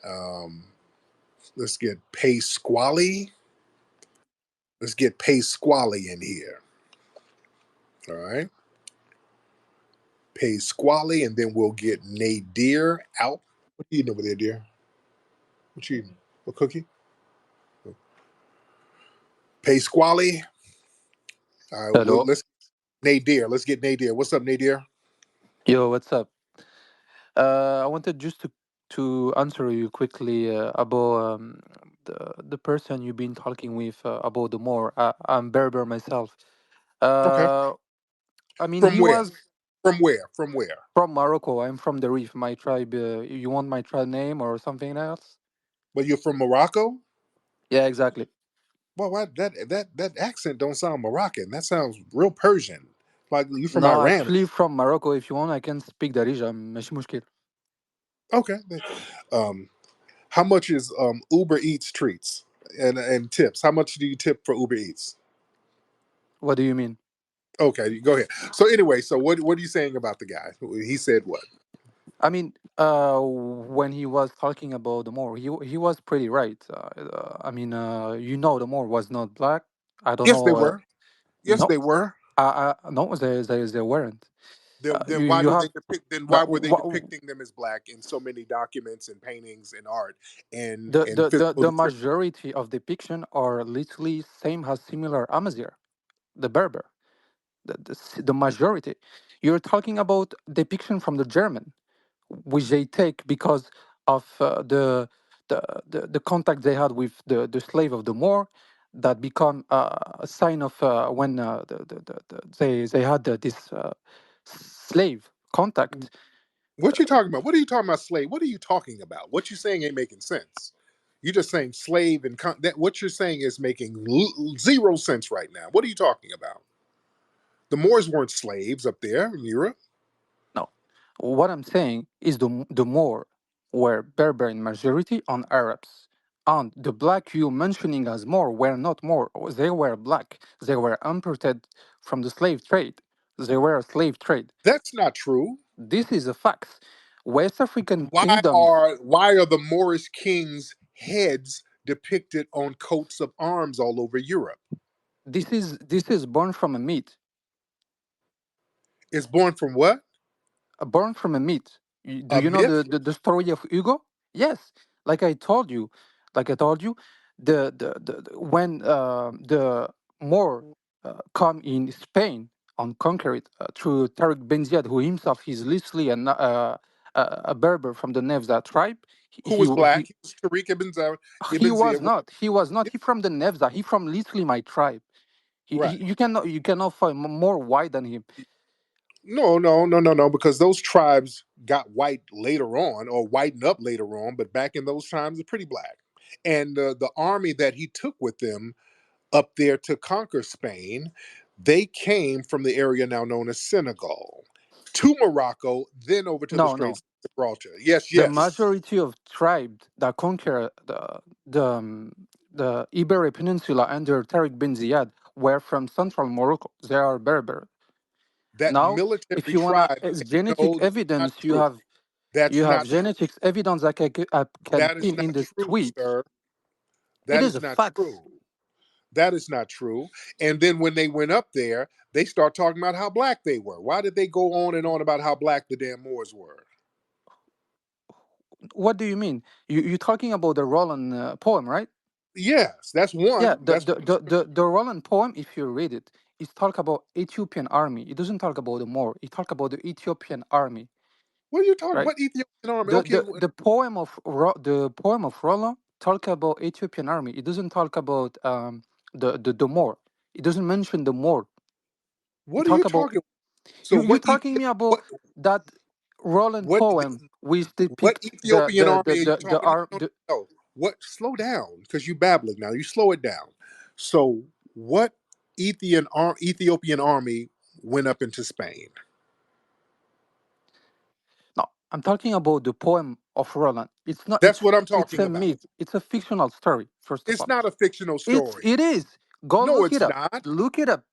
Um, let's get Pay Squally. Let's get Pay Squally in here. All right. Pay Squally, and then we'll get Nadir out. What you eating over there, dear? What you eating? A cookie? Pay Squally. All right, Hello. let's Nadir. Let's get Nadir. What's up, Nadir? Yo, what's up? I wanted just to answer you quickly about the person you've been talking with about the more. I'm Berber myself. Okay. Uh, I mean, From he where? was From where? From where? from Morocco. I'm from the Reef. My tribe. You want my tribe name or something else? Well, you're from Morocco? Yeah, exactly. Well, that accent don't sound Moroccan. That sounds real Persian. Like you from No, Iran. actually from Morocco. If you want, I can speak Darija. ماشي مشكلة. Okay. Um, how much is Uber Eats treats and tips? How much do you tip for Uber Eats? What do you mean? Okay, go ahead. So anyway, so what are you saying about the guy? He said what? I mean, when he was talking about the Moor, he was pretty right. I mean, the Moor was not black. I don't Yes, they know. were. Yes, No, they were. no, they weren't. Then You why have did they depict? Then the why were they depicting them as black in so many documents and paintings and art and physical the description? majority of depiction are literally same as similar Amazigh, the Berber. The majority. You're talking about depiction from the German, which they take because of the contact they had with the slave of the Moor, that become a sign of when they had this slave contact. What you talking about? What are you talking about, slave? What are you talking about? What you saying ain't making sense. You're just saying slave and that. What you're saying is making zero sense right now. What are you talking about? The Moors weren't slaves up there in Europe. No, what I'm saying is the Moor were Berber in majority on Arabs. And the black you mentioning as Moor were not Moor. They were black. They were imported from the slave trade. They were a slave trade. That's not true. This is a fact. West African Why kingdoms. are why are the Moorish kings' heads depicted on coats of arms all over Europe? This is born from a myth. It's born from what? Born from a myth. Do A you know myth? the story of Hugo? Yes, like I told you, like I told you, when the Moor come in Spain and conquer it through Tariq Ben Ziyad, who himself is literally a Berber from the Nevza tribe. He Who he was w- black? he, He was Tariq ibn Ziyad. he Ibn was Ziyad. not. He was not. He from the Nevza. He from literally my tribe. Right. You cannot find more white than him. No, no, no, no, no, because those tribes got white later on or whitened up later on, but back in those times, they're pretty black. And the army that he took with them up there to conquer Spain, they came from the area now known as Senegal to Morocco, then over to the No, no. Straits of Gibraltar. Yes, The yes. majority of tribes that conquer the Iberian Peninsula under Tariq bin Ziyad were from central Morocco. They are Berber. That Now, if military you wanna tribe, genetic no, that's not evidence, you true. have That's you have not true. genetics evidence that I can That is pin in not the true, tweets. sir. It That is is a not fact. true. That is not true. And then when they went up there, they start talking about how black they were. Why did they go on and on about how black the damn Moors were? What do you mean? You're talking about the Roland poem, right? Yes, that's Yeah, one. That's the Roland poem, if you read it, it talk about Ethiopian army. It doesn't talk about the Moor. It talk about the Ethiopian army, what are you talking? right? What Ethiopian army? The Okay, the the poem of the poem of Roland talk about Ethiopian army. It doesn't talk about the Moor. It doesn't mention the Moor. It what are you talk about talking? So you. You're what talking me about what that Roland what poem which what depict Ethiopian army are you the talking? arm. No, no, no. What? Slow down, because you babbling now. You slow it down. So what Ethiopian army went up into Spain? No, I'm talking about the poem of Roland. It's not. That's what I'm It's talking a about. myth. It's a fictional story. First of It's all, not a fictional story. it is. Go No, look it it's up. not. Look it up.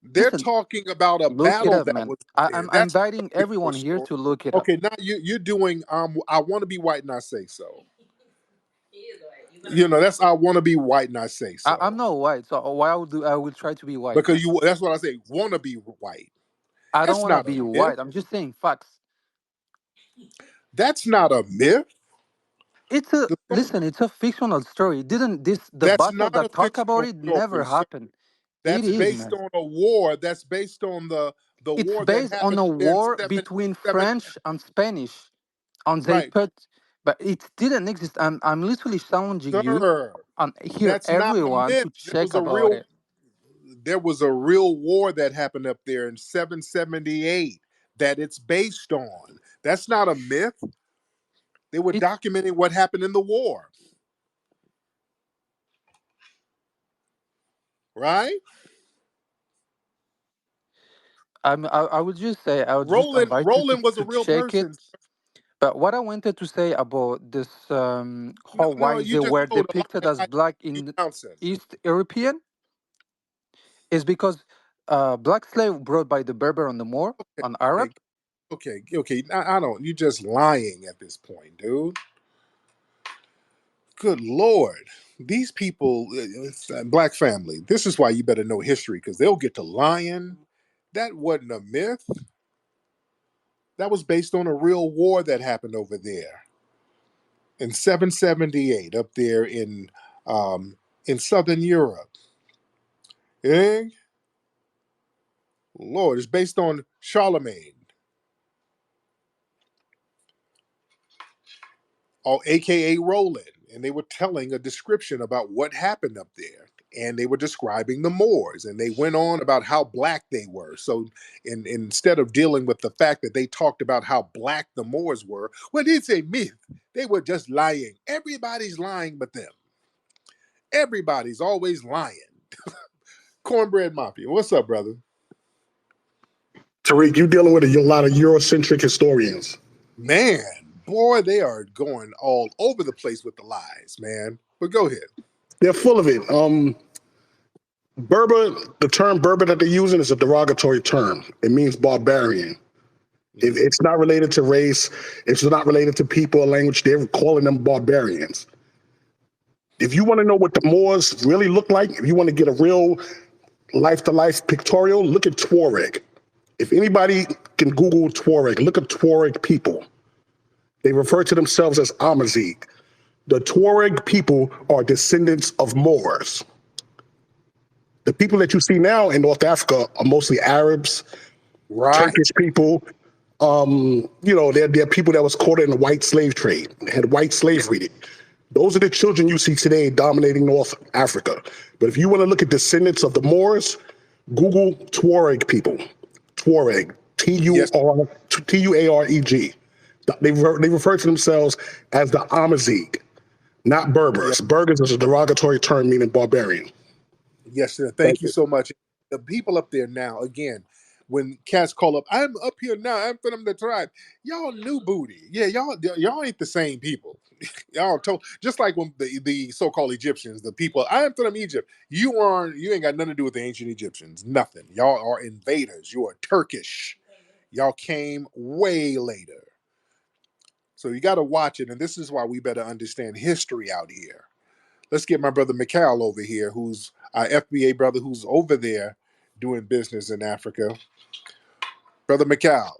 They're Listen, talking about a look it battle up, that man. was I'm there. I'm That's not inviting a fictional everyone here story. to look it up. Okay, now you're doing I want to be white and I say so. You know, that's I want to be white and I say I'm so. not white, so why I will try to be white? Because you that's what I say, want to be white. I don't That's want to not a be myth. white. I'm just saying facts. That's not a myth. It's a The so- listen. It's a fictional story. Didn't this the That's battle not a that talk about fictional it never story, sir. happened? It That's is, based man. on a war. That's based on the It's war that based on happened a up there in war seven between seven. French and Spanish, and they Right, put, but it didn't exist. I'm literally challenging you sir. and here That's not a everyone myth. to check about it. There was a real war that happened up there in 778 that it's based on. That's not a myth. They were It's documenting what happened in the war, right? I would just say I would just Roland invite you Roland was a to real check it. person. But what I wanted to say about this, No, how no, whites you they just were told a depicted as lie. black You in nonsense. East European, is because black slave brought by the Berber and the Moor and Arab. Okay, okay. I don't. You just lying at this point, dude. Good Lord. These people, it's a black family. This is why you better know history because they'll get to lying. That wasn't a myth. That was based on a real war that happened over there in 778 up there in southern Europe. Eh? Lord, it's based on Charlemagne, or AKA Roland, and they were telling a description about what happened up there. And they were describing the Moors, and they went on about how black they were. So, instead of dealing with the fact that they talked about how black the Moors were, well, it's a myth. They were just lying. Everybody's lying but them. Everybody's always lying. Cornbread Mafia, what's up, brother? Tariq, you dealing with a lot of Eurocentric historians. Man, boy, they are going all over the place with the lies, man. But go ahead. They're full of it. Berber, the term Berber that they're using is a derogatory term. It means barbarian. Mhm. It's not related to race. It's not related to people or language. They're calling them barbarians. If you want to know what the Moors really look like, if you want to get a real life to life pictorial, look at Tuareg. If anybody can Google Tuareg, look at Tuareg people. They refer to themselves as Amazigh. The Tuareg people are descendants of Moors. The people that you see now in North Africa are mostly Arabs, Right. Turkish people. They're people that was caught in the white slave trade, had white Yeah. slavery. Those are the children you see today dominating North Africa. But if you want to look at descendants of the Moors, Google Tuareg people. Tuareg, Yes. Tuareg. They refer to themselves as the Amazigh, not Yes. Berbers. Berbers is a derogatory term meaning barbarian. Yes, sir. Thank Thank you you. so much. The people up there now, again, when cats call up, I'm up here now. I'm from the tribe. Y'all new booty. Yeah, y'all ain't the same people. Y'all told just like when the so-called Egyptians, the people, I am from Egypt. You ain't got nothing to do with the ancient Egyptians. Nothing. Y'all are invaders. You are Turkish. Y'all came way later. So you got to watch it. And this is why we better understand history out here. Let's get my brother Mikhail over here, who's our FBA brother who's over there doing business in Africa. Brother Mikhail,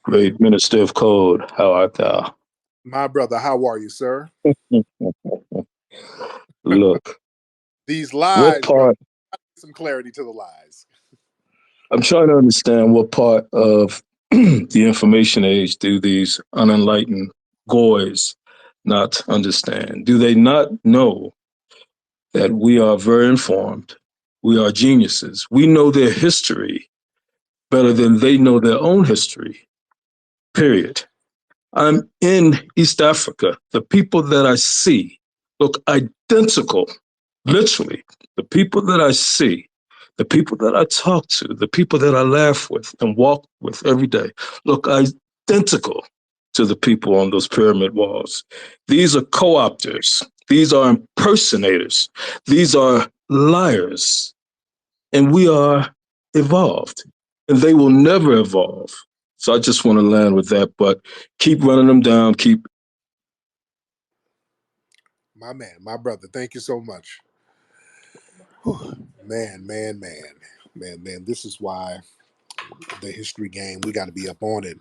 Great Minister of Code, how art thou? my brother, how are you, sir? Look, These what lies, brother, part, some clarity to the lies. I'm trying to understand what part of the information age do these unenlightened goys not understand? Do they not know that we are very informed? We are geniuses. We know their history better than they know their own history, period. I'm in East Africa. The people that I see look identical, literally. The people that I see, the people that I talk to, the people that I laugh with and walk with every day look identical to the people on those pyramid walls. These are co opters, these are impersonators, these are liars, and we are evolved, and they will never evolve. So I just want to land with that, but keep running them down, keep. My man, my brother. Thank you so much. Whew. Man, man, man, man, man. This is why the history game. We got to be up on it.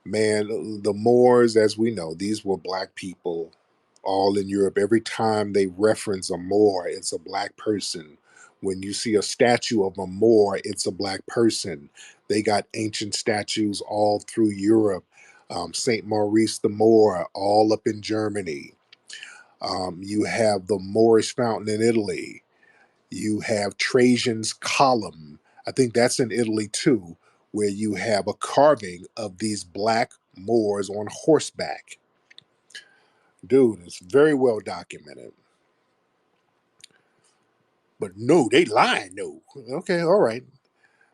Man, the Moors, as we know, these were black people all in Europe. Every time they reference a Moor, it's a black person. When you see a statue of a Moor, it's a black person. They got ancient statues all through Europe. St. Maurice the Moor, all up in Germany. You have the Moorish fountain in Italy. You have Trajan's column. I think that's in Italy too, where you have a carving of these black Moors on horseback. Dude, it's very well documented. But no, they lying. No. Okay, all right.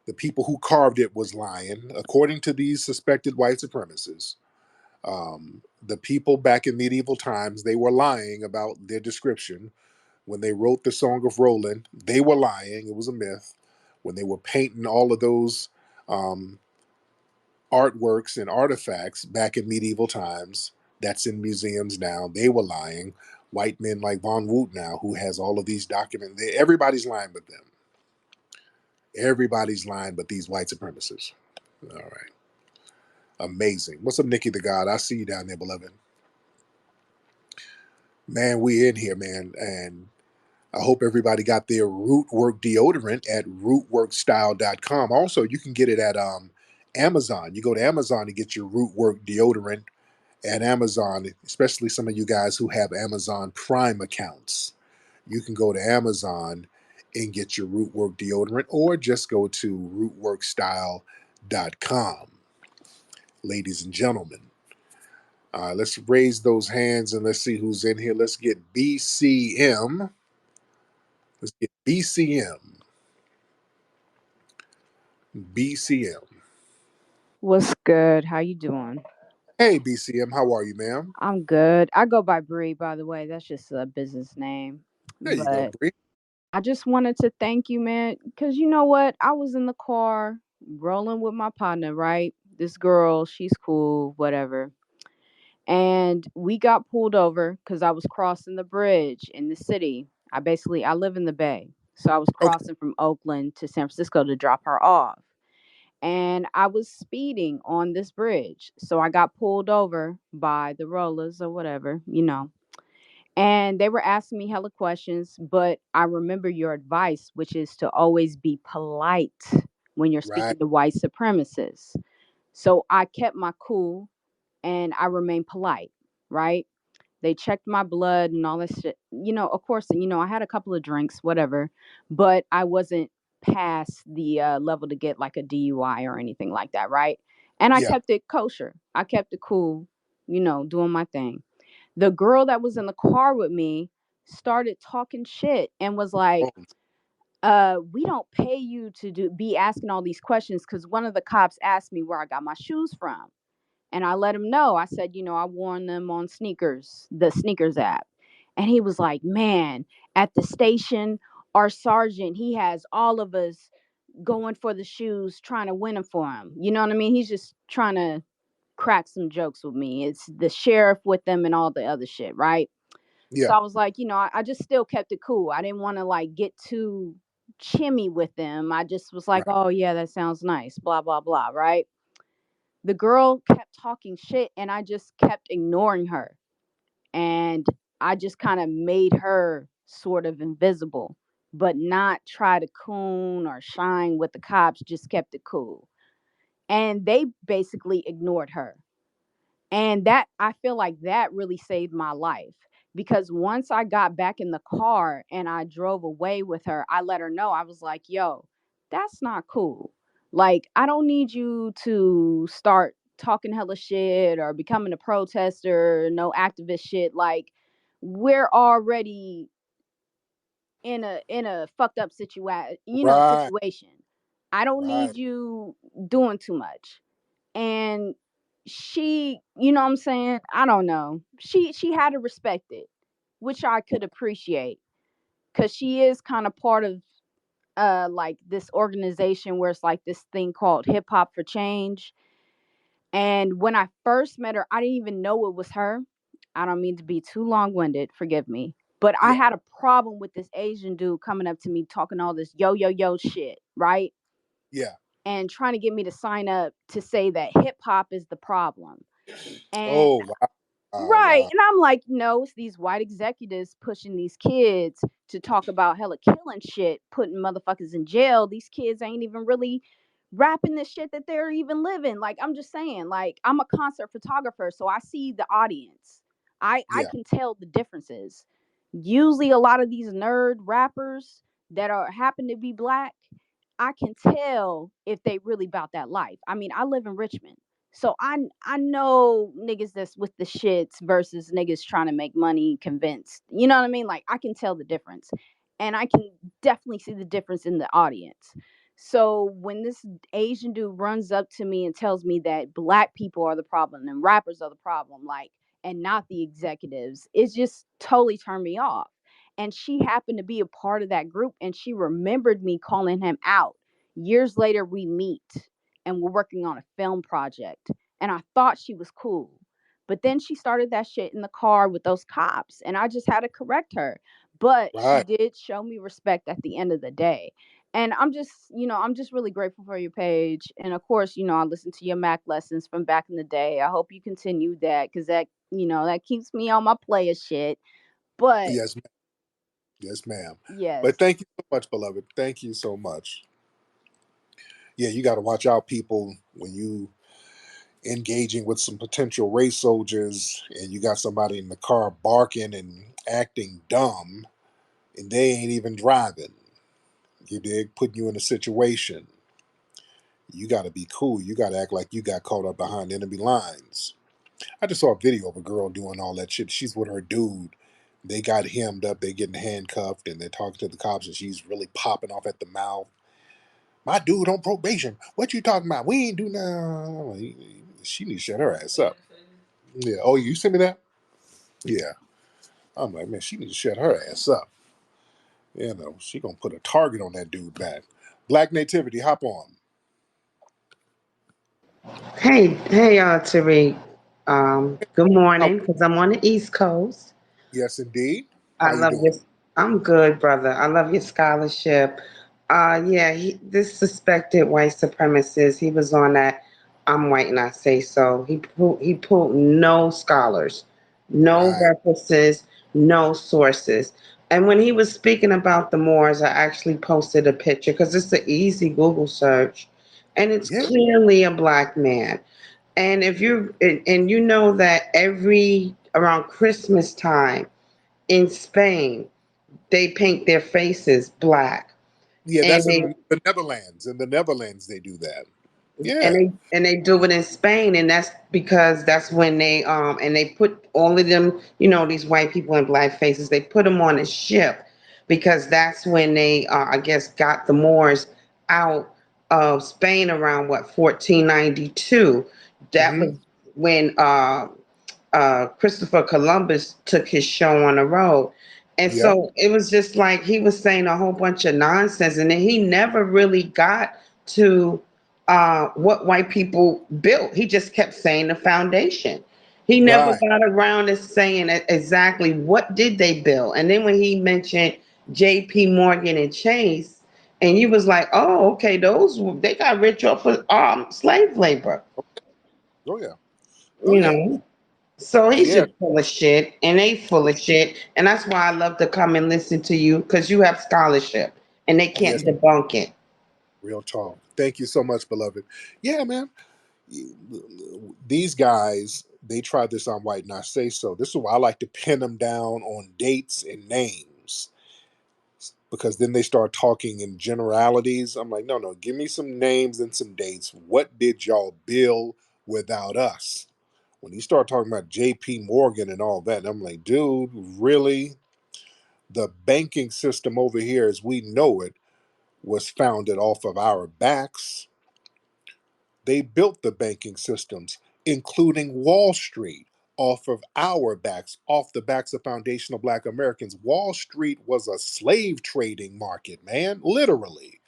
The people who carved it was lying, according to these suspected white supremacists. The people back in medieval times, they were lying about their description. When they wrote the Song of Roland, they were lying. It was a myth. When they were painting all of those um, artworks and artifacts back in medieval times, that's in museums now, they were lying. White men like Von Woot now, who has all of these documents, everybody's lying but them. Everybody's lying but these white supremacists. All right. Amazing. What's up, Nikki the God? I see you down there, beloved. Man, we in here, man. And I hope everybody got their root work deodorant at rootworkstyle.com. Also, you can get it at Amazon. You go to Amazon to get your root work deodorant at Amazon, especially some of you guys who have Amazon Prime accounts. You can go to Amazon and get your root work deodorant or just go to rootworkstyle.com. Ladies and gentlemen, let's raise those hands and let's see who's in here. Let's get BCM. Let's get BCM. BCM. What's good? How you doing? Hey, BCM, how are you, ma'am? I'm good. I go by Bree, by the way. That's just a business name. There you go, But Bree. I just wanted to thank you, man, because you know what? I was in the car rolling with my partner, right? This girl, she's cool, whatever. And we got pulled over because I was crossing the bridge in the city. I live in the Bay. So I was Okay, crossing from Oakland to San Francisco to drop her off. And I was speeding on this bridge. So I got pulled over by the rollers or whatever, And they were asking me hella questions, but I remember your advice, which is to always be polite when you're right. speaking to white supremacists. So I kept my cool and I remained polite, right? They checked my blood and all this shit. Of course, I had a couple of drinks, whatever, but I wasn't past the level to get like a DUI or anything like that, right? And I Yeah. kept it kosher. I kept it cool, doing my thing. The girl that was in the car with me started talking shit and was like, Oh, we don't pay you to be asking all these questions because one of the cops asked me where I got my shoes from. And I let him know. I said, I worn them on sneakers, the sneakers app. And he was like, man, at the station, our sergeant, he has all of us going for the shoes, trying to win them for him. You know what I mean? He's just trying to crack some jokes with me. It's the sheriff with them and all the other shit, right? So yeah. I was like, I just still kept it cool. I didn't want to like get too chimmy with them. I just was like, Right. oh, yeah, that sounds nice, blah, blah, blah, right? The girl kept talking shit and I just kept ignoring her. And I just kind of made her sort of invisible, but not try to coon or shine with the cops, just kept it cool. And they basically ignored her. And that I feel like that really saved my life because once I got back in the car and I drove away with her, I let her know. I was like, "Yo, that's not cool. Like, I don't need you to start talking hella shit or becoming a protester, no activist shit. Like, we're already in a fucked up Right. situation. I don't Right. need you doing too much." And she, what I'm saying, I don't know, she had to respect it, which I could appreciate because she is kind of part of like this organization where it's like this thing called Hip Hop for Change. And when I first met her, I didn't even know it was her. I don't mean to be too long winded, forgive me. But I Yeah, had a problem with this Asian dude coming up to me talking all this yo yo yo shit, right? yeah. And trying to get me to sign up to say that hip hop is the problem. And Oh wow, wow, right. wow. And I'm like, no, it's these white executives pushing these kids to talk about hella killing shit, putting motherfuckers in jail. These kids ain't even really rapping the shit that they're even living. Like, I'm just saying, like, I'm a concert photographer, so I see the audience. I Yeah, can tell the differences. Usually a lot of these nerd rappers that are happen to be black, I can tell if they really about that life. I mean, I live in Richmond. So I know niggas that's with the shits versus niggas trying to make money convinced. You know what I mean? Like I can tell the difference. And I can definitely see the difference in the audience. So when this Asian dude runs up to me and tells me that black people are the problem and rappers are the problem, like, and not the executives, it just totally turned me off. And she happened to be a part of that group and she remembered me calling him out. Years later, we meet and we're working on a film project. And I thought she was cool. But then she started that shit in the car with those cops. And I just had to correct her. But she right. did show me respect at the end of the day. And I'm just really grateful for your page. And of course, I listened to your Mac lessons from back in the day. I hope you continue that because that keeps me on my player shit. But Yes, yes, ma'am. yes, But thank you so much, beloved. Thank you so much. Yeah, you got to watch out, people, when you engaging with some potential race soldiers, and you got somebody in the car barking and acting dumb, and they ain't even driving. You dig? Putting you in a situation. You got to be cool. You got to act like you got caught up behind enemy lines. I just saw a video of a girl doing all that shit. She's with her dude. They got hemmed up. They getting handcuffed, and they're talking to the cops, and she's really popping off at the mouth. My dude on probation. What you talking about? We ain't do nothing. She needs to shut her ass up. Yeah. Oh, you sent me that? Yeah. I'm like, man, she needs to shut her ass up. She gonna put a target on that dude back. Black Nativity, hop on. Hey, Tariq. Good How, morning, because I'm on the East Coast. yes, indeed. I How you love doing? your. I'm good, brother. I love your scholarship. Yeah, this suspected white supremacist. He was on that. I'm white and I say so. He pulled no scholars, no Right. references, no sources. And when he was speaking about the Moors, I actually posted a picture because it's an easy Google search, and it's Yeah. clearly a black man. And if you and you know that every around Christmas time in Spain, they paint their faces black, Yeah, and that's they in the Netherlands. In the Netherlands, they do that. and Yeah. they do it in Spain, and that's because that's when they and they put all of them, these white people in black faces. They put them on a ship because that's when they I guess got the Moors out of Spain around what 1492. That Hmm. was when Christopher Columbus took his show on the road. And Yep. so it was just like he was saying a whole bunch of nonsense, and then he never really got to what white people built. He just kept saying the foundation. He never Right. got around to saying exactly what did they build. And then when he mentioned J.P. Morgan and Chase, and you was like, oh, okay, those they got rich off of slave labor, Oh yeah. Oh you yeah. know. So he's Yeah. just full of shit, and they full of shit, and that's why I love to come and listen to you because you have scholarship, and they Yes. can't debunk it. Real talk. Thank you so much, beloved. Yeah, man. These guys, they try this on white, and I say so. This is why I like to pin them down on dates and names, because then they start talking in generalities. I'm like, no, no, give me some names and some dates. What did y'all build without us? When you start talking about J.P. Morgan and all that, I'm like, dude, really? The banking system over here, as we know it, was founded off of our backs. They built the banking systems, including Wall Street, off of our backs, off the backs of foundational black Americans. Wall Street was a slave trading market, man, literally.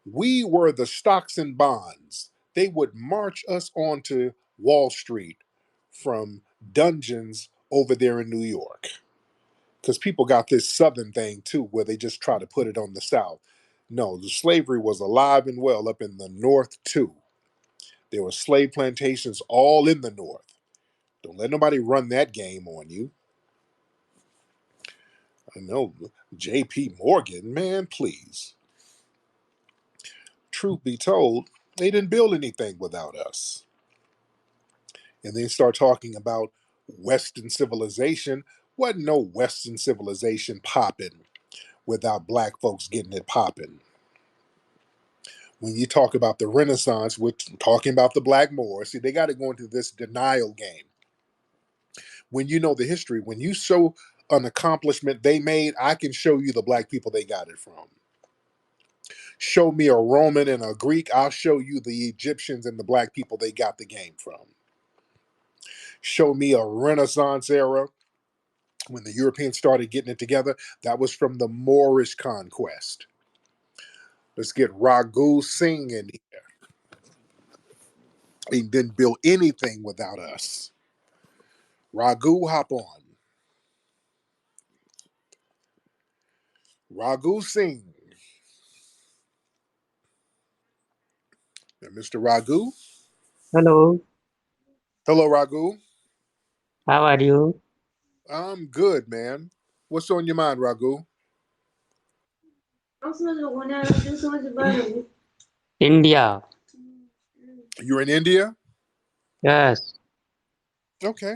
We were the stocks and bonds. They would march us onto Wall Street from dungeons over there in New York. Because people got this Southern thing too, where they just try to put it on the South. No, the slavery was alive and well up in the North too. There were slave plantations all in the North. Don't let nobody run that game on you. I know J.P. Morgan, man, please. Truth be told, they didn't build anything without us. And then start talking about Western civilization. Wasn't no Western civilization popping without black folks getting it popping. When you talk about the Renaissance, we're talking about the Black Moors. See, they got to go into this denial game. When you know the history, when you show an accomplishment they made, I can show you the black people they got it from. Show me a Roman and a Greek, I'll show you the Egyptians and the black people they got the game from. Show me a Renaissance era when the Europeans started getting it together, that was from the Moorish conquest. Let's get Raghu Singh in here. He didn't build anything without us. Raghu, hop on. Raghu Singh. Now, Mr. Raghu. Hello, Hello, Raghu. how are you? I'm good, man. What's on your mind, Raghu? India. You're in India? Yes, Okay.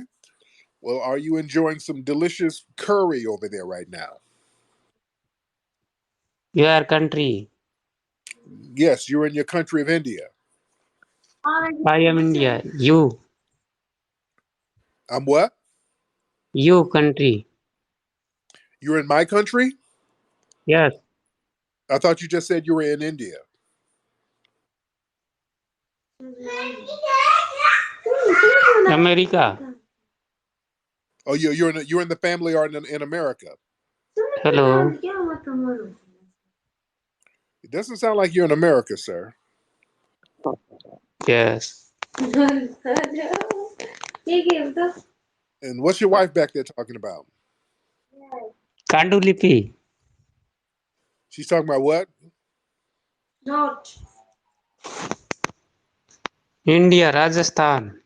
Well, are you enjoying some delicious curry over there right now? your country. Yes, you're in your country of India. I am India. You, I'm what? you country. You're in my country? Yes, I thought you just said you were in India. America. Oh, you're in the family or in America. Hello. It doesn't sound like you're in America, sir. Yes. And what's your wife back there talking about? Kandulipi. She's talking about what? India, Rajasthan.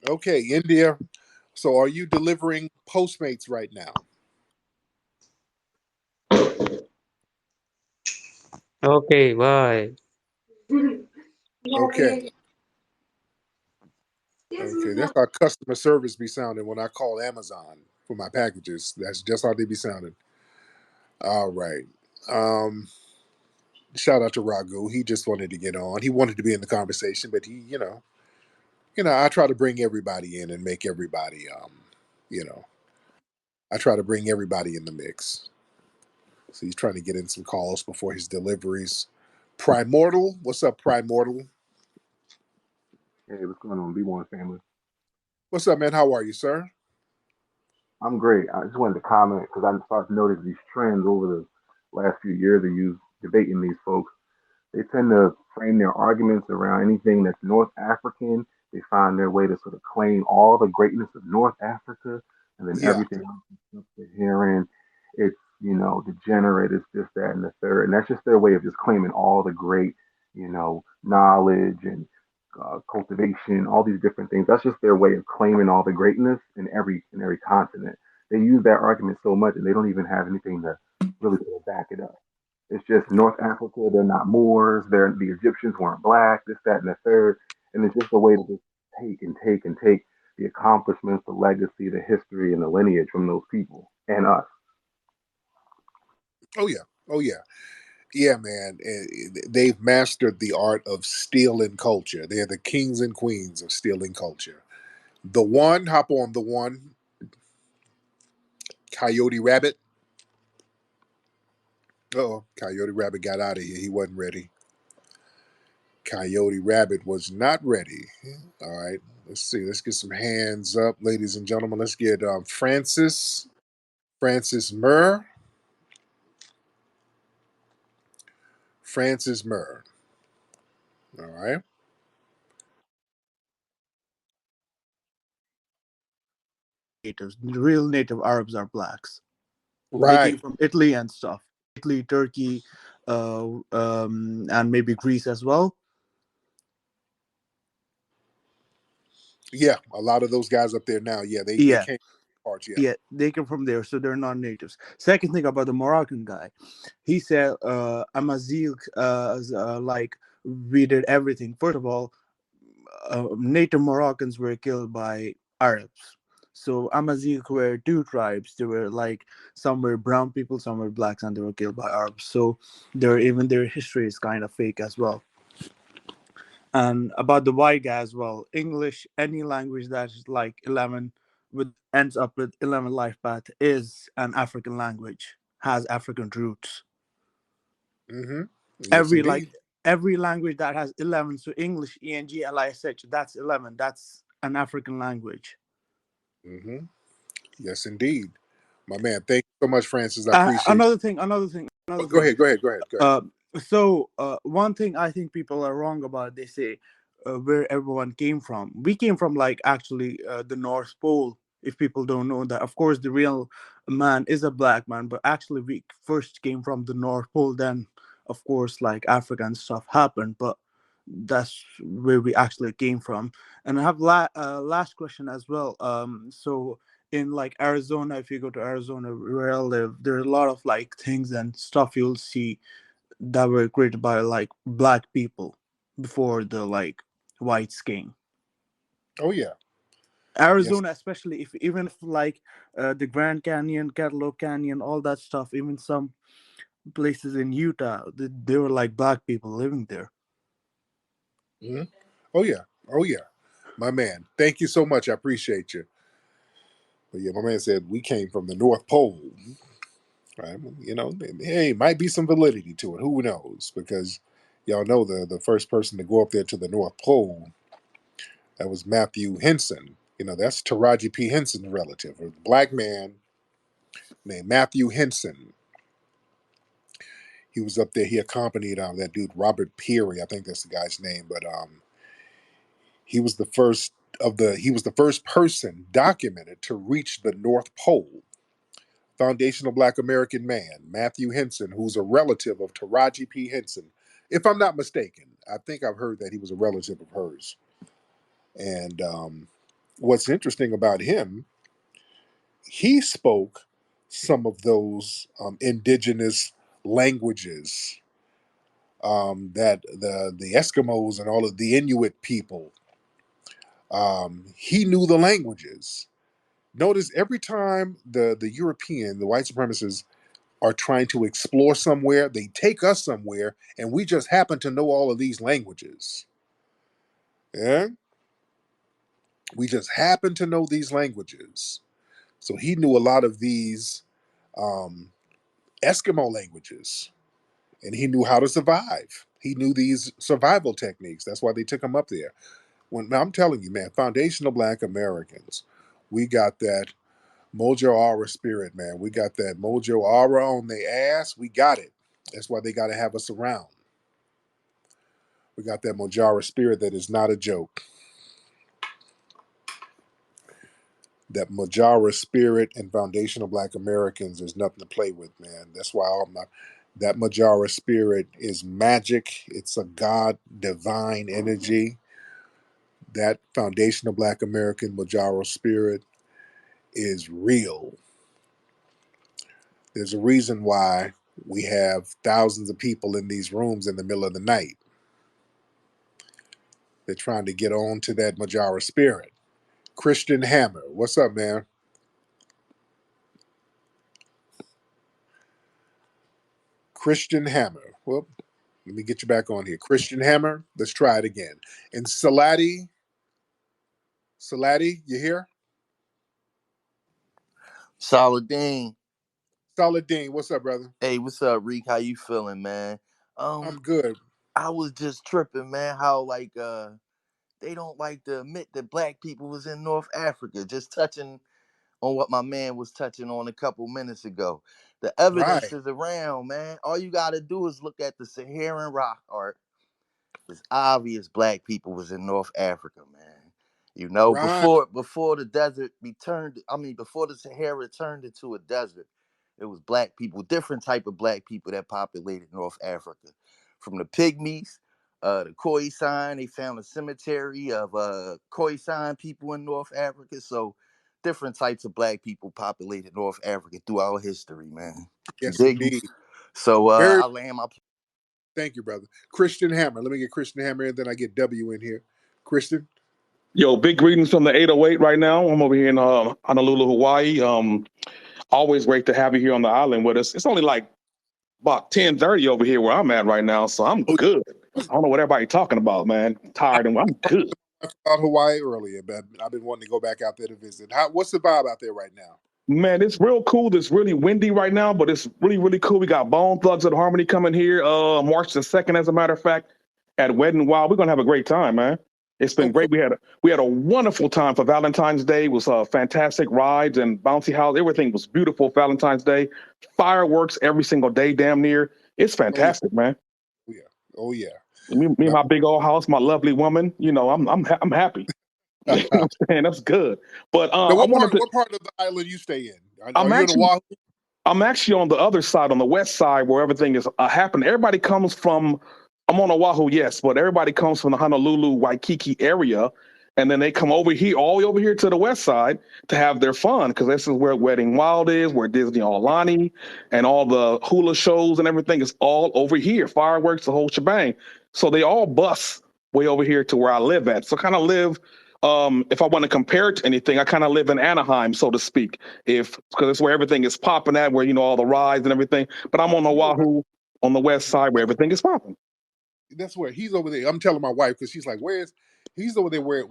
Okay, India. So are you delivering Postmates right now? Okay, bye. Okay. Okay, that's how customer service be sounding when I call Amazon for my packages. That's just how they be sounding. All right. Um, Shout out to Raghu. He just wanted to get on. He wanted to be in the conversation, but I try to bring everybody in and make everybody, you know, I try to bring everybody in the mix. So he's trying to get in some calls before his deliveries. Primordial, what's up, Primordial? Hey, what's going on, B1 family? What's up, man? How are you, sir? I'm great. I just wanted to comment because I started to notice these trends over the last few years of you debating these folks. They tend to frame their arguments around anything that's North African. They find their way to sort of claim all the greatness of North Africa, and then Yeah. everything else is sub-Saharan. It's degenerate. It's this, that, and the third, and that's just their way of just claiming all the great knowledge and cultivation, all these different things. That's just their way of claiming all the greatness in every continent. They use that argument so much, and they don't even have anything to really sort of back it up. It's just North Africa. They're not Moors. The Egyptians weren't black. This, that, and the third. And it's just a way to just take and take and take the accomplishments, the legacy, the history, and the lineage from those people and us. Oh yeah. Oh yeah. Yeah, man. They've mastered the art of stealing culture. They're the kings and queens of stealing culture. The one, hop on the one, Coyote Rabbit. Oh, Coyote Rabbit got out of here. He wasn't ready. Coyote Rabbit was not ready. All right. Let's see. Let's get some hands up, ladies and gentlemen. Let's get Francis Murr. Francis Murr. All right. natives. The real native Arabs are blacks. They came Right. from Italy and stuff. Italy, Turkey, and maybe Greece as well. Yeah, a lot of those guys up there now. Yeah, they Yeah, came parts. Yeah. yeah, they come from there, so they're not natives. Second thing about the Moroccan guy, he said, Amazigh, like we did everything. First of all, native Moroccans were killed by Arabs. So Amazigh were two tribes. They were like some were brown people, some were blacks, and they were killed by Arabs. So their history is kind of fake as well. And about the white guy as well, English, any language that is like 11 with ends up with 11 life path is an African language, has African roots. Mm-hmm. Yes, Every like indeed. every language that has 11, so English, ENGLISH, that's 11, that's an African language. Mm-hmm. Yes, indeed. My man, thank you so much, Francis. I appreciate Another you. Go thing. ahead. Go ahead. Go ahead. Go ahead. Uh, One thing I think people are wrong about, they say where everyone came from. We came from like actually the North Pole. If people don't know that, of course, the real man is a black man, but actually we first came from the North Pole. Then, of course, like Africa and stuff happened, but that's where we actually came from. And I have last question as well. So in like Arizona, if you go to Arizona where I live, there are a lot of like things and stuff you'll see that were created by like black people before the like whites came. Oh yeah. Yes. Arizona, especially if even if like the Grand Canyon, Catalog Canyon, all that stuff, even some places in Utah, there were like black people living there. Mhm. Oh yeah. Oh yeah. My man, thank you so much. I appreciate you. But yeah, my man said we came from the North Pole. Right? Well, hey, might be some validity to it. Who knows? Because y'all know the first person to go up there to the North Pole, that was Matthew Henson. That's Taraji P. Henson's relative, a black man named Matthew Henson. He was up there. He accompanied that dude Robert Peary. I think that's the guy's name. But he was the first he was the first person documented to reach the North Pole. Foundational Black American man, Matthew Henson, who's a relative of Taraji P. Henson. If I'm not mistaken, I think I've heard that he was a relative of hers. And what's interesting about him, he spoke some of those indigenous languages that the Eskimos and all of the Inuit people, he knew the languages. Notice every time the white supremacists are trying to explore somewhere, they take us somewhere, and we just happen to know all of these languages. Yeah, we just happen to know these languages. So he knew a lot of these um, Eskimo languages, and he knew how to survive. He knew these survival techniques. That's why they took him up there. I'm telling you, man, foundational Black Americans, we got that Mojo Aura spirit, man. We got that Mojo Aura on their ass. We got it. That's why they got to have us around. We got that Mojara spirit that is not a joke. That Mojara spirit and foundational Black Americans is nothing to play with, man. That's why that Mojara spirit is magic. It's a God divine energy. That foundational Black American Mojara spirit is real. There's a reason why we have thousands of people in these rooms in the middle of the night. They're trying to get on to that Mojara spirit. Christian Hammer, what's up, man? Christian Hammer. Well, let me get you back on here. Christian Hammer. Let's try it again. And Salati, you here? Saladin. Saladin, what's up, brother? Hey, what's up, Reek? How you feeling, man? Um, I'm good. I was just tripping, man, how like they don't like to admit that black people was in North Africa. Just touching on what my man was touching on a couple minutes ago. The evidence Right. is around, man. All you gotta do is look at the Saharan rock art. It's obvious black people was in North Africa, man. You know, Right. before the desert be turned, I mean, before the Sahara turned into a desert, it was black people, different type of black people that populated North Africa, from the pygmies, the Khoisan. They found a cemetery of Khoisan people in North Africa. So, different types of black people populated North Africa throughout history, man. You Yes, dig me? indeed. So, Very. I land my. Thank you, brother. Christian Hammer. Let me get Christian Hammer, and then I get W in here. Christian. Yo, big greetings from the 808 right now. I'm over here in Honolulu, Hawaii. Always great to have you here on the island with us. It's only like about 10:30 over here where I'm at right now, so I'm Oh, good. I don't know what everybody talking about, man. Tired and I'm good. I talked about Hawaii earlier, but I've been wanting to go back out there to visit. What's the vibe out there right now? Man, it's real cool. It's really windy right now, but it's really, really cool. We got Bone Thugs at Harmony coming here March the 2nd, as a matter of fact, at Wet n Wild. We're gonna have a great time, man. It's been Oh, cool. great. We had a wonderful time for Valentine's Day. It was fantastic rides and bouncy house. Everything was beautiful Valentine's Day. Fireworks every single day, damn near. It's Oh yeah. fantastic, man. Oh yeah. Oh yeah. Me and No. my big old house, my lovely woman. I'm happy. You know what I'm saying? That's good. But Now, I wanted to. what part of the island you stay in? Are I'm you in actually Oahu? I'm actually on the other side, on the west side, where everything is happening. Everybody comes from. I'm on Oahu, yes, but everybody comes from the Honolulu, Waikiki area, and then they come over here, all the way over here to the west side to have their fun, because this is where Wedding Wild is, where Disney Aulani and all the hula shows and everything is all over here. Fireworks, the whole shebang. So they all bus way over here to where I live at. So kind of live. If I want to compare it to anything, I kind of live in Anaheim, so to speak, if because it's where everything is popping at, where all the rides and everything. But I'm on You over Oahu, on the west side, where everything is popping. That's where he's over there. I'm telling my wife because she's like, "Where's?" He's over there where,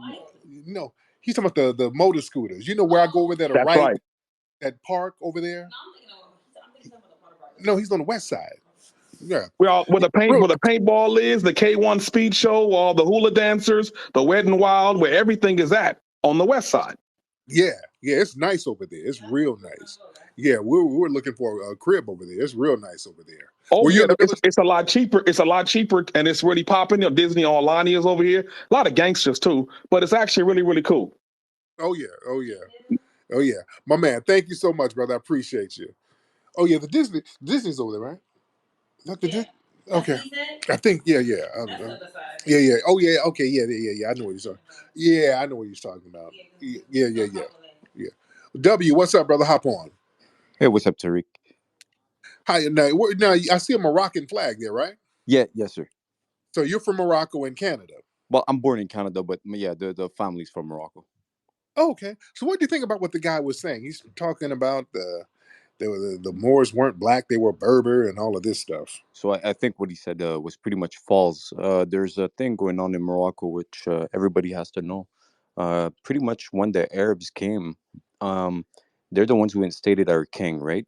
he's talking about the motor scooters. You know where I go over there to That's right right. that park over there. No, he's on the west side. Yeah, We all real. where the paintball is, the K1 speed show, all the hula dancers, the Wet n Wild, where everything is at on the west side. Yeah, yeah, it's nice over there. It's real nice. Yeah, we're looking for a crib over there. It's real nice over there. Oh Were you yeah, in the military? it's a lot cheaper. It's a lot cheaper, and it's really popping. Disney Aulani is over here. A lot of gangsters too, but it's actually really, really cool. Oh yeah, oh yeah, oh yeah. My man, thank you so much, brother. I appreciate you. Oh yeah, the Disney's over there, right? Not the okay. I think yeah. Yeah, yeah. Oh yeah, okay, yeah. I know what you're talking. Yeah, I know what you're talking about. Yeah. W, what's up, brother? Hop on. Hey, what's up, Tariq? Hi. Now I see a Moroccan flag there, right? Yeah, yes, sir. So you're from Morocco and Canada. Well, I'm born in Canada, but yeah, the family's from Morocco. Oh, okay. So what do you think about what the guy was saying? He's talking about the Moors weren't black; they were Berber and all of this stuff. So I think what he said was pretty much false. There's a thing going on in Morocco which everybody has to know. Pretty much when the Arabs came, um, they're the ones who instated our king, right?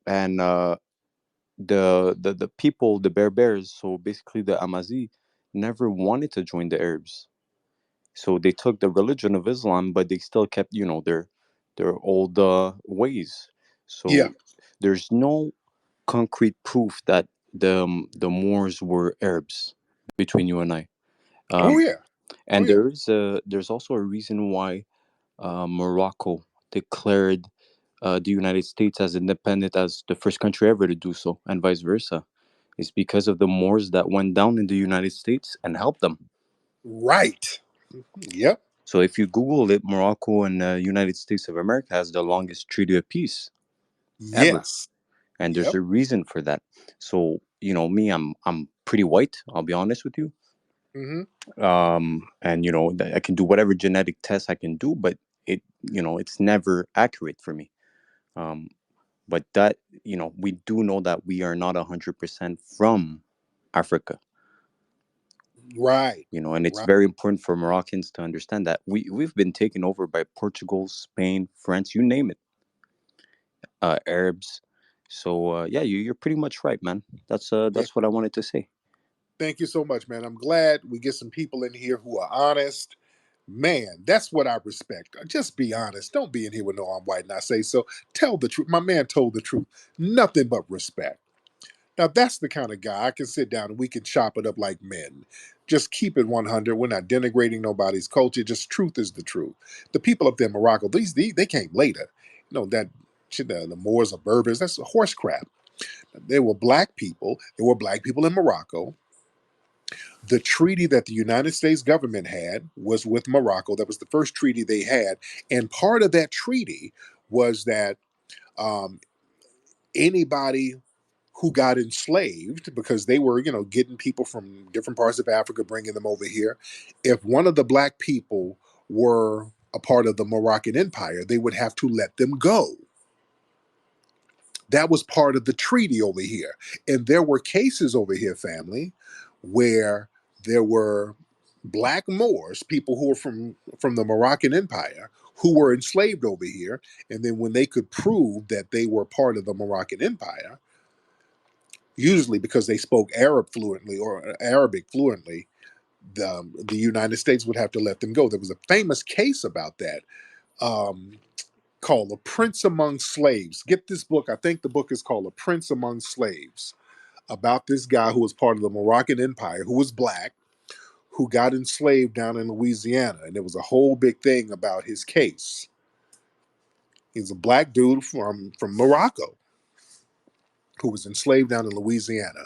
And the people, the Berbers, so basically the Amazi, never wanted to join the Arabs. So they took the religion of Islam, but they still kept, their old ways. Yeah. So there's no concrete proof that the Moors were Arabs between you and I. Oh Um, yeah. Oh and yeah. there's also a reason why Morocco declared the United States as independent as the first country ever to do so, and vice versa. It's because of the Moors that went down in the United States and helped them. Right. Yep. So if you Google it, Morocco and United States of America has the longest treaty of peace ever, Yes. and there's Yep. a reason for that. So me, I'm pretty white. I'll be honest with you. Hmm. And I can do whatever genetic test I can do, but it's never accurate for me. Um, but that we do know that we are not 100% from Africa. Right. And it's Right. very important for Moroccans to understand that we've been taken over by Portugal, Spain, France, you name it, Arabs. So yeah, you're pretty much right, man. That's Yeah. that's what I wanted to say. Thank you so much, man. I'm glad we get some people in here who are honest. Man, that's what I respect. Just be honest. Don't be in here with no I'm white and I say so. Tell the truth. My man told the truth. Nothing but respect. Now that's the kind of guy I can sit down and we can chop it up like men. Just keep it 100. We're not denigrating nobody's culture. Just truth is the truth. The people up there in Morocco, these they came later. That shit, the Moors or Berbers, that's horse crap. They were black people. There were black people in Morocco. The treaty that the United States government had was with Morocco. That was the first treaty they had. And part of that treaty was that um, anybody who got enslaved, because they were, getting people from different parts of Africa, bringing them over here, if one of the black people were a part of the Moroccan Empire, they would have to let them go. That was part of the treaty over here. And there were cases over here, family, where there were black Moors, people who were from the Moroccan Empire, who were enslaved over here. And then when they could prove that they were part of the Moroccan Empire, usually because they spoke Arab fluently or Arabic fluently, the United States would have to let them go. There was a famous case about that. Called A Prince Among Slaves. Get this book. I think the book is called A Prince Among Slaves, about this guy who was part of the Moroccan Empire, who was black, who got enslaved down in Louisiana. And there was a whole big thing about his case. He's a black dude from Morocco who was enslaved down in Louisiana.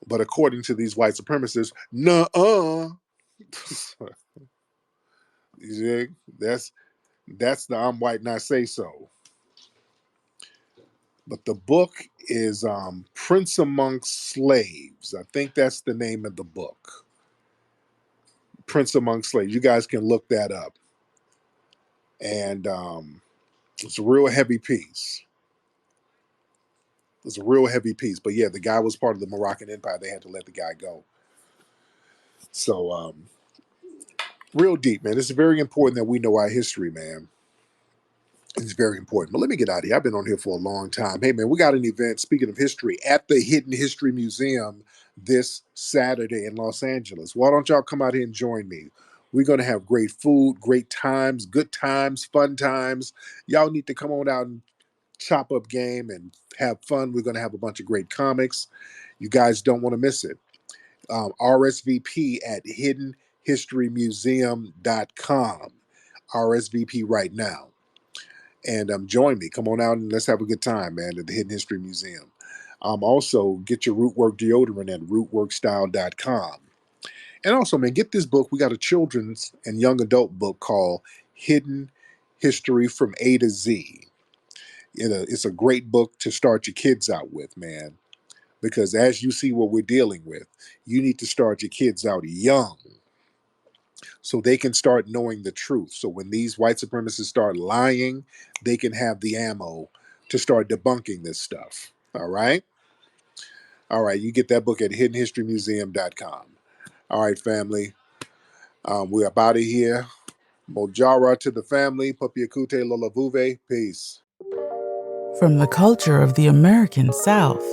But according to these white supremacists, nuh-uh. You see? That's the I'm white and I say so. But the book is Prince Amongst Slaves. I think that's the name of the book. Prince Amongst Slaves. You guys can look that up. And it's a real heavy piece. It's a real heavy piece. But yeah, the guy was part of the Moroccan Empire. They had to let the guy go. So real deep, man. It's very important that we know our history, man. It's very important. But let me get out of here. I've been on here for a long time. Hey, man, we got an event, speaking of history, at the Hidden History Museum this Saturday in Los Angeles. Why don't y'all come out here and join me? We're going to have great food, great times, good times, fun times. Y'all need to come on out and chop up game and have fun. We're going to have a bunch of great comics. You guys don't want to miss it. RSVP at hiddenhistorymuseum.com. RSVP right now. And join me. Come on out and let's have a good time, man, at the Hidden History Museum. Also, get your Rootwork deodorant at rootworkstyle.com. And also, man, get this book. We got a children's and young adult book called Hidden History from A to Z. It's a great book to start your kids out with, man, because as you see what we're dealing with, you need to start your kids out young so they can start knowing the truth. So when these white supremacists start lying, they can have the ammo to start debunking this stuff. All right? All right, you get that book at hiddenhistorymuseum.com. All right, family. We're up out of here. Mojara to the family. Papiakute Lolavuve. Peace. From the culture of the American South,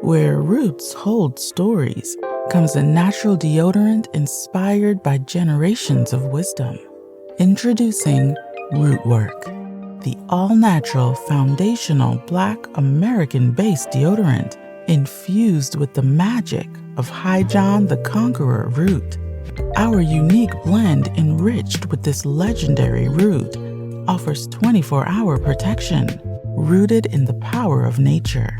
where roots hold stories, comes a natural deodorant inspired by generations of wisdom. Introducing Rootwork, the all-natural foundational Black American-based deodorant infused with the magic of High John the Conqueror root. Our unique blend enriched with this legendary root offers 24-hour protection, rooted in the power of nature.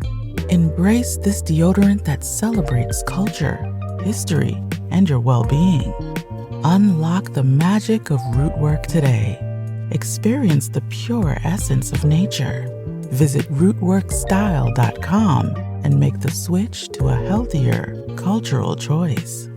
Embrace this deodorant that celebrates culture, history, and your well-being. Unlock the magic of Rootwork today. Experience the pure essence of nature. Visit rootworkstyle.com and make the switch to a healthier cultural choice.